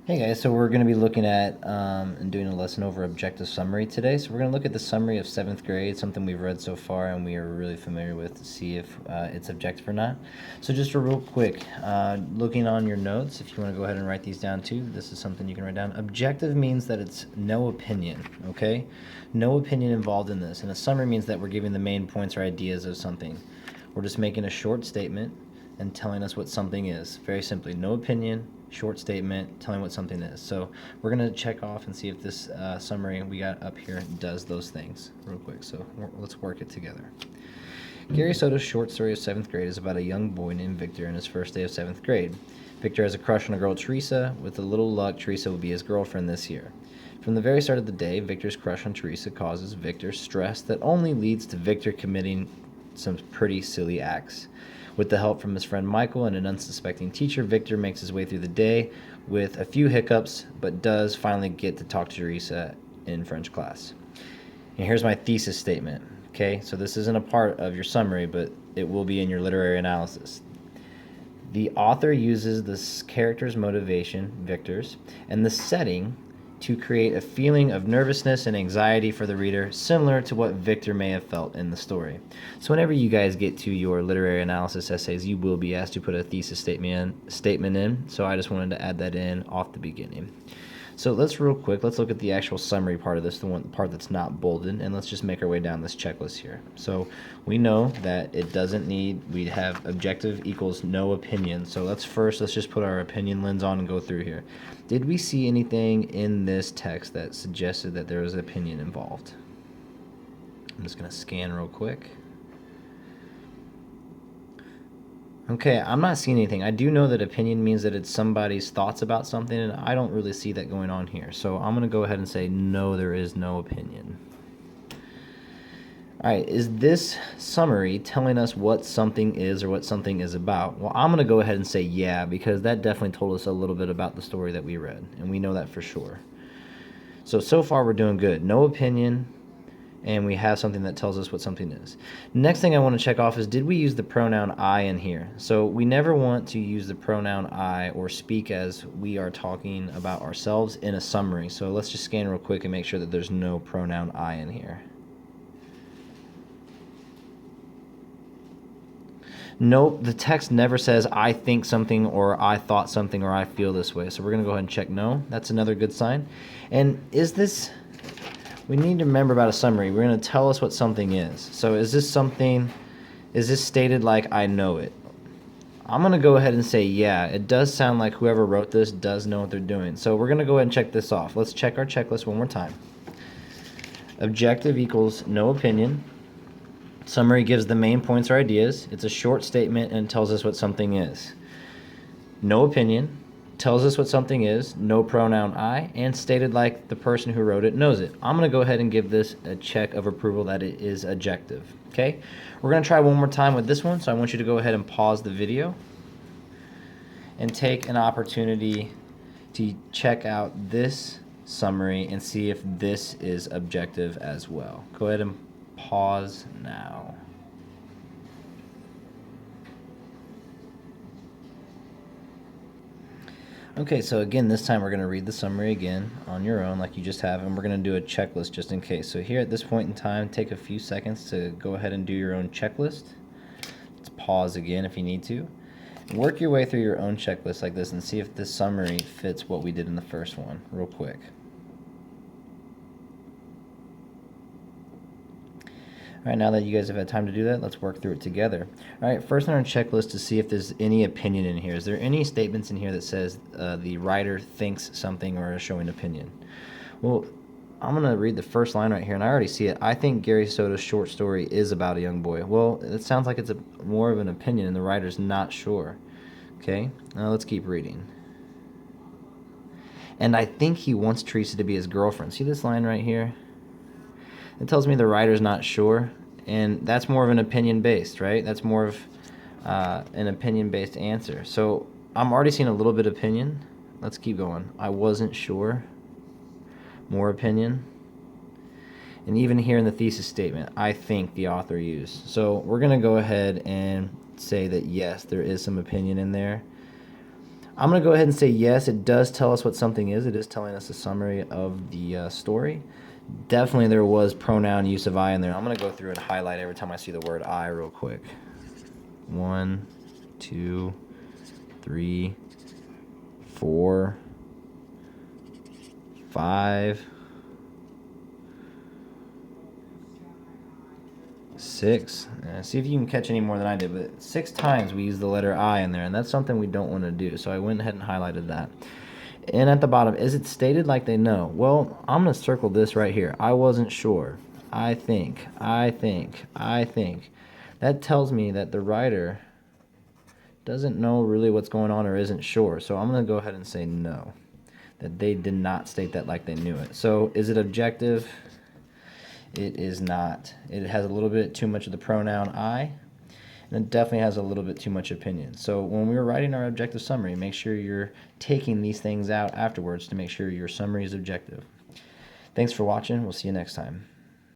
Hey guys, so we're going to be looking at and doing a lesson over objective summary today. So we're going to look at the summary of 7th grade, something we've read so far and we are really familiar with, to see if it's objective or not. So just a real quick, looking on your notes, if you want to go ahead and write these down too, this is something you can write down. Objective means that it's no opinion, okay? No opinion involved in this. And a summary means that we're giving the main points or ideas of something. We're just making a short statement and telling us what something is. Very simply, no opinion, short statement, telling what something is. So we're going to check off and see if this summary we got up here does those things real quick. So let's work it together. Gary Soto's short story of 7th grade is about a young boy named Victor in his first day of 7th grade. Victor has a crush on a girl, Teresa. With a little luck, Teresa will be his girlfriend this year. From the very start of the day, Victor's crush on Teresa causes Victor stress that only leads to Victor committing some pretty silly acts. With the help from his friend Michael and an unsuspecting teacher, Victor makes his way through the day with a few hiccups, but does finally get to talk to Teresa in French class. And here's my thesis statement. Okay, so this isn't a part of your summary, but it will be in your literary analysis. The author uses this character's motivation, Victor's, and the setting to create a feeling of nervousness and anxiety for the reader, similar to what Victor may have felt in the story. So whenever you guys get to your literary analysis essays, you will be asked to put a thesis statement in. So I just wanted to add that in off the beginning. So let's look at the actual summary part of this, the one part that's not bolded, and let's just make our way down this checklist here. So we know that it doesn't need, we have objective equals no opinion. So let's just put our opinion lens on and go through here. Did we see anything in this text that suggested that there was an opinion involved? I'm just going to scan real quick. Okay, I'm not seeing anything. I do know that opinion means that it's somebody's thoughts about something, and I don't really see that going on here. So I'm going to go ahead and say no, there is no opinion. All right, is this summary telling us what something is or what something is about? Well, I'm going to go ahead and say yeah, because that definitely told us a little bit about the story that we read, and we know that for sure. So far we're doing good. No opinion, and we have something that tells us what something is. Next thing I want to check off is, did we use the pronoun I in here? So we never want to use the pronoun I or speak as we are talking about ourselves in a summary. So let's just scan real quick and make sure that there's no pronoun I in here. Nope, the text never says I think something or I thought something or I feel this way. So we're going to go ahead and check no. That's another good sign. And we need to remember about a summary. We're going to tell us what something is. So is this stated like I know it? I'm going to go ahead and say yeah. It does sound like whoever wrote this does know what they're doing. So we're going to go ahead and check this off. Let's check our checklist one more time. Objective equals no opinion. Summary gives the main points or ideas. It's a short statement and tells us what something is. No opinion tells us what something is, no pronoun I, and stated like the person who wrote it knows it. I'm going to go ahead and give this a check of approval that it is objective. Okay? We're going to try one more time with this one, so I want you to go ahead and pause the video and take an opportunity to check out this summary and see if this is objective as well. Go ahead and pause now. Okay, so again, this time we're going to read the summary again on your own like you just have, and we're going to do a checklist just in case. So here at this point in time, take a few seconds to go ahead and do your own checklist. Let's pause again if you need to. Work your way through your own checklist like this and see if this summary fits what we did in the first one real quick. All right, now that you guys have had time to do that, let's work through it together. All right, first on our checklist to see if there's any opinion in here. Is there any statements in here that says the writer thinks something or is showing opinion? Well, I'm going to read the first line right here, and I already see it. I think Gary Soto's short story is about a young boy. Well, it sounds like it's more of an opinion, and the writer's not sure. Okay, now let's keep reading. And I think he wants Teresa to be his girlfriend. See this line right here? It tells me the writer's not sure, and that's more of an opinion-based, right? That's more of an opinion-based answer. So I'm already seeing a little bit of opinion. Let's keep going. I wasn't sure. More opinion. And even here in the thesis statement, I think the author used. So we're going to go ahead and say that, yes, there is some opinion in there. I'm going to go ahead and say yes, it does tell us what something is. It is telling us a summary of the story. Definitely there was pronoun use of I in there. I'm going to go through and highlight every time I see the word I real quick. 1, 2, 3, 4, 5, 6. See if you can catch any more than I did, but 6 times we use the letter I in there, and that's something we don't want to do. So I went ahead and highlighted that. And at the bottom, is it stated like they know? Well, I'm going to circle this right here. I wasn't sure. I think. That tells me that the writer doesn't know really what's going on or isn't sure. So I'm going to go ahead and say no, that they did not state that like they knew it. So is it objective? It is not. It has a little bit too much of the pronoun I, and it definitely has a little bit too much opinion. So when we were writing our objective summary, make sure you're taking these things out afterwards to make sure your summary is objective. Thanks for watching. We'll see you next time.